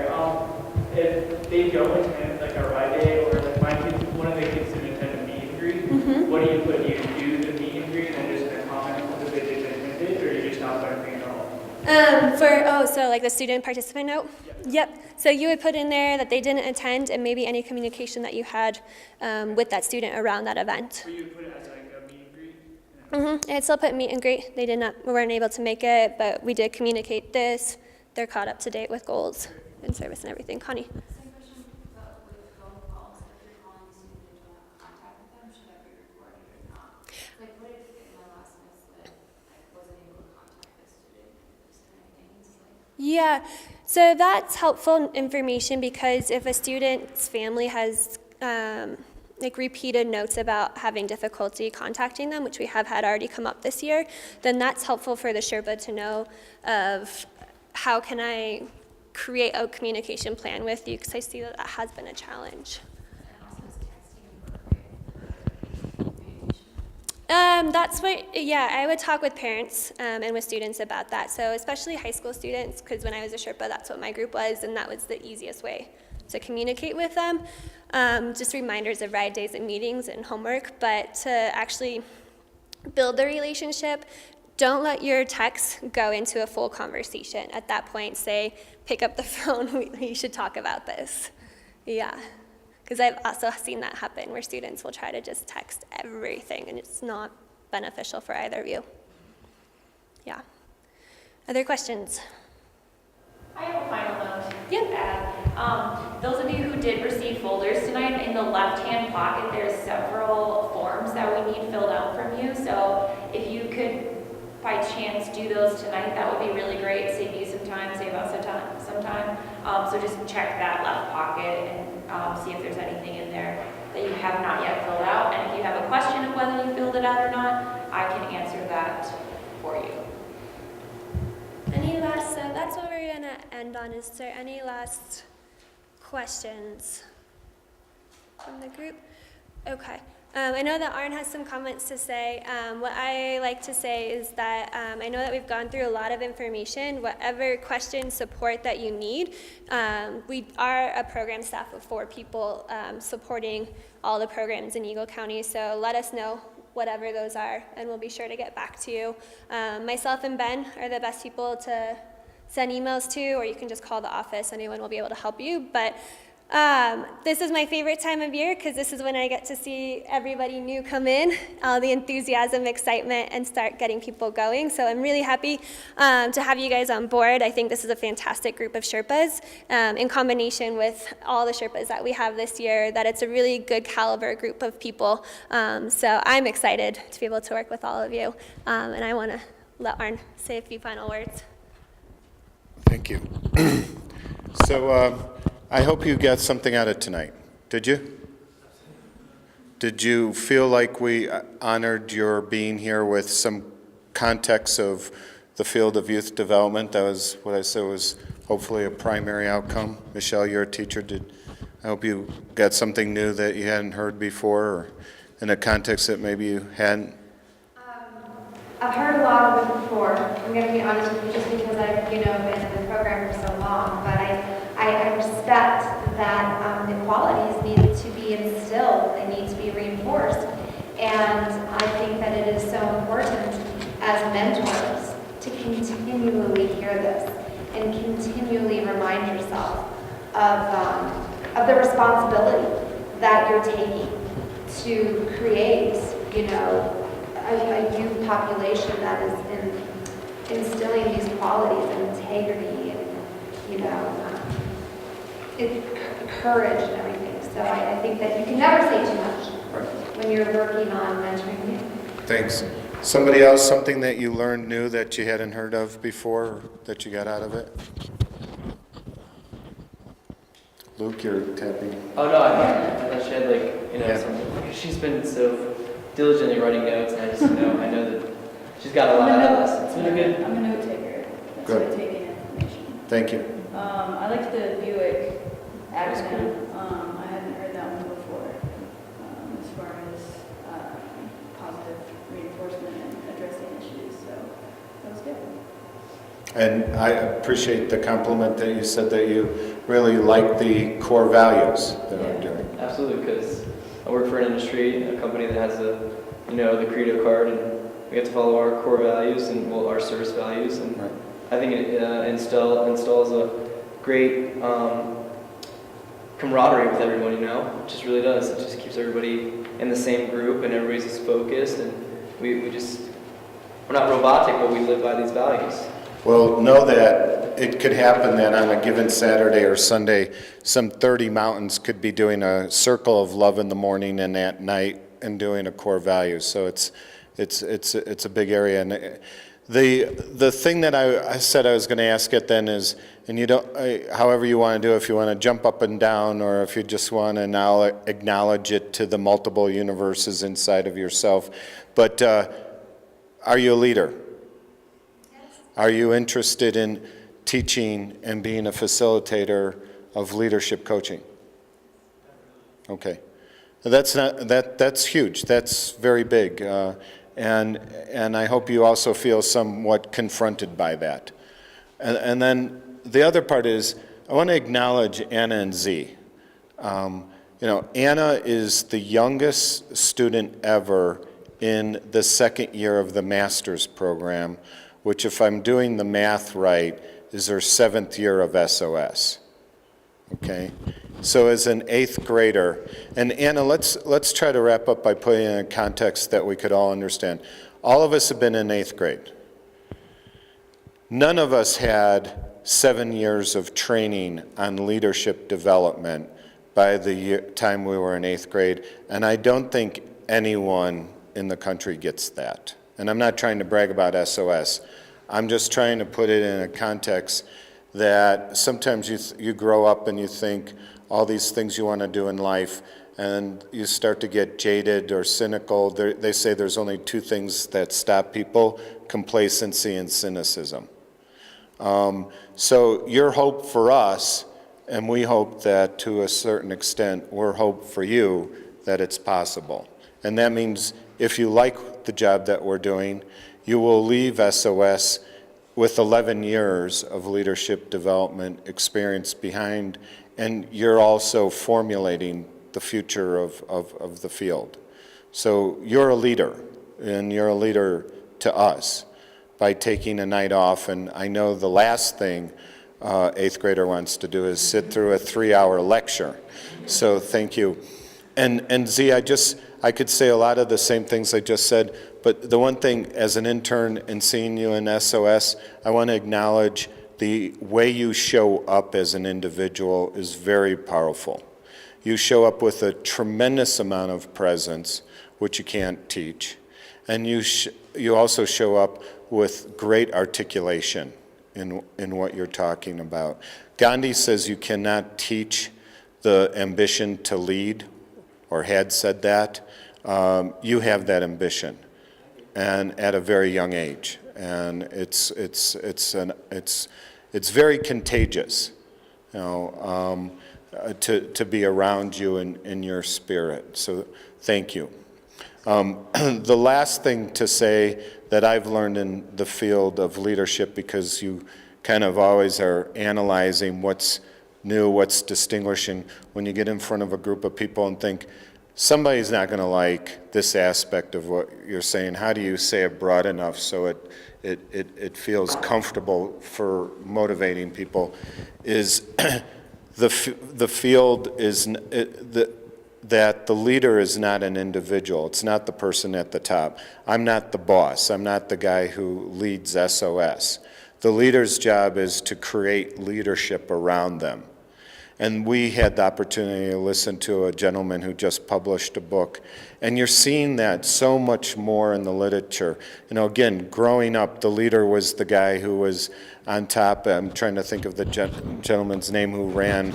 if they don't attend like a ride day, or like my kids, one of the kids didn't attend a meet and greet, what do you put? Do you do the meet and greet and then just a comment that they didn't attend it, or you just not put anything at all? So like the student participant note? Yep. So you would put in there that they didn't attend and maybe any communication that you had with that student around that event. Or you would put it as like a meet and greet? I'd still put meet and greet. We weren't able to make it, but we did communicate this. They're caught up to date with goals and service and everything. Connie? Same question about with phone calls. If you're calling a student and don't have contact with them, should that be recorded or not? Like, what if in my last semester I wasn't able to contact the student? Those kind of things. Yeah, so that's helpful information because if a student's family has like repeated notes about having difficulty contacting them, which we have had already come up this year, then that's helpful for the Sherpa to know of how can I create a communication plan with you, because I see that has been a challenge. That's what, yeah, I would talk with parents and with students about that. So especially high school students, because when I was a Sherpa, that's what my group was, and that was the easiest way to communicate with them. Just reminders of ride days and meetings and homework, but to actually build the relationship, don't let your text go into a full conversation. At that point, say, pick up the phone, we should talk about this. Yeah. Because I've also seen that happen where students will try to just text everything and it's not beneficial for either of you. Yeah. Other questions? I have a final note Yeah. to add. Those of you who did receive folders tonight, in the left-hand pocket, there's several forms that we need filled out from you. So if you could, by chance, do those tonight, that would be really great. Save you some time, save us some time. So just check that left pocket and see if there's anything in there that you have not yet filled out. And if you have a question of whether you filled it out or not, I can answer that for you. Any last, that's what we're gonna end on. Is there any last questions from the group? Okay. I know that Arn has some comments to say. What I like to say is that I know that we've gone through a lot of information. Whatever question, support that you need, we are a program staff of 4 people supporting all the programs in Eagle County, so let us know whatever those are, and we'll be sure to get back to you. Myself and Ben are the best people to send emails to, or you can just call the office. Anyone will be able to help you. But this is my favorite time of year because this is when I get to see everybody new come in, all the enthusiasm, excitement, and start getting people going. So I'm really happy to have you guys on board. I think this is a fantastic group of Sherpas in combination with all the Sherpas that we have this year, that it's a really good caliber group of people. So I'm excited to be able to work with all of you. And I want to let Arn say a few final words. Thank you. So I hope you get something out of tonight. Did you? Did you feel like we honored your being here with some context of the field of youth development? That was what I said was hopefully a primary outcome. Michelle, you're a teacher. I hope you got something new that you hadn't heard before, or in a context that maybe you hadn't? I've heard a lot of it before. I'm going to be honest with you, just because I've been in the program for so long. But I respect that the qualities need to be instilled. They need to be reinforced. And I think that it is so important as mentors to continually hear this and continually remind yourself of the responsibility that you're taking to create, a youth population that is instilling these qualities of integrity and, courage and everything. So I think that you can never say too much when you're working on mentoring youth. Thanks. Somebody else, something that you learned new that you hadn't heard of before, or that you got out of it? Luke, you're tapping. Oh no, I thought she had something. Because she's been so diligently writing notes, and I know that she's got a lot out of this. It's been a good. I'm a note taker. That's Good. what I take in information. Thank you. I like the Buick That's acronym. I hadn't heard that one before. As far as positive reinforcement and addressing issues, so that was good. And I appreciate the compliment that you said that you really like the core values that I'm doing. Absolutely, because I work for an industry, a company that has the Credo card, and we have to follow our core values and our service values, and Right. I think it installs a great camaraderie with everyone. It just really does. It just keeps everybody in the same group, and everybody's just focused, and we're not robotic, but we live by these values. Well, know that it could happen that on a given Saturday or Sunday, some 30 mountains could be doing a circle of love in the morning and at night and doing a core value. So it's a big area. And the thing that I said I was going to ask it then is, and you don't, however you want to do it, if you want to jump up and down, or if you just want to now acknowledge it to the multiple universes inside of yourself. But are you a leader? Are you interested in teaching and being a facilitator of leadership coaching? Okay, that's huge. That's very big, and I hope you also feel somewhat confronted by that. And then the other part is I want to acknowledge Anna and Z. Anna is the youngest student ever in the second year of the master's program, which, if I'm doing the math right, is her 7th year of SOS. Okay? So as an 8th grader, and Anna, let's try to wrap up by putting in a context that we could all understand. All of us have been in 8th grade. None of us had 7 years of training on leadership development by the time we were in 8th grade, and I don't think anyone in the country gets that. And I'm not trying to brag about SOS. I'm just trying to put it in a context that sometimes you grow up and you think all these things you want to do in life, and you start to get jaded or cynical. They say there's only 2 things that stop people: complacency and cynicism. So your hope for us, and we hope that to a certain extent, we're hope for you that it's possible. And that means if you like the job that we're doing, you will leave SOS with 11 years of leadership development experience behind, and you're also formulating the future of the field. So you're a leader, and you're a leader to us by taking a night off. And I know the last thing 8th grader wants to do is sit through a 3-hour lecture. So thank you. And Z, I could say a lot of the same things I just said, but the one thing as an intern and seeing you in SOS, I want to acknowledge the way you show up as an individual is very powerful. You show up with a tremendous amount of presence, which you can't teach, and you also show up with great articulation in what you're talking about. Gandhi says you cannot teach the ambition to lead, or had said that, you have that ambition, and at a very young age, and it's very contagious, you know, to be around you in your spirit. So thank you. The last thing to say that I've learned in the field of leadership, because you kind of always are analyzing what's new, what's distinguishing, when you get in front of a group of people and think, somebody's not going to like this aspect of what you're saying. How do you say it broad enough so it feels comfortable for motivating people? Is the field is that the leader is not an individual. It's not the person at the top. I'm not the boss. I'm not the guy who leads SOS. The leader's job is to create leadership around them. And we had the opportunity to listen to a gentleman who just published a book. And you're seeing that so much more in the literature. You know, again, growing up, the leader was the guy who was on top. I'm trying to think of the gentleman's name who ran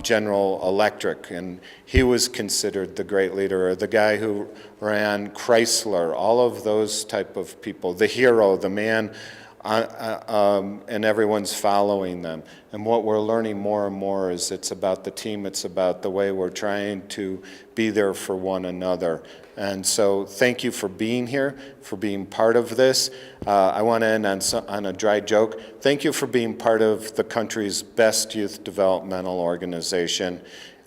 General Electric. And he was considered the great leader. Or the guy who ran Chrysler, all of those type of people. The hero, the man, and everyone's following them. And what we're learning more and more is it's about the team, it's about the way we're trying to be there for one another. And so thank you for being here, for being part of this. I want to end on a dry joke. Thank you for being part of the country's best youth developmental organization.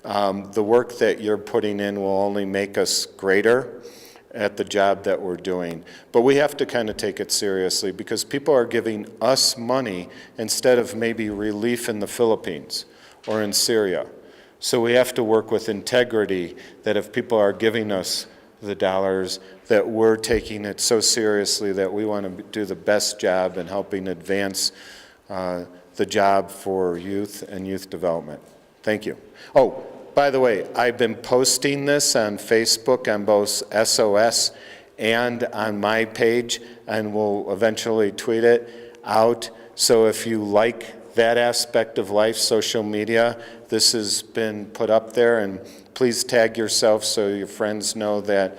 The work that you're putting in will only make us greater at the job that we're doing. But we have to kind of take it seriously, because people are giving us money instead of maybe relief in the Philippines or in Syria. So we have to work with integrity, that if people are giving us the dollars, that we're taking it so seriously that we want to do the best job in helping advance the job for youth and youth development. Thank you. Oh, by the way, I've been posting this on Facebook on both SOS and on my page, and we'll eventually tweet it out. So if you like that aspect of life, social media, this has been put up there, and please tag yourself so your friends know that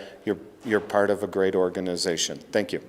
you're part of a great organization. Thank you.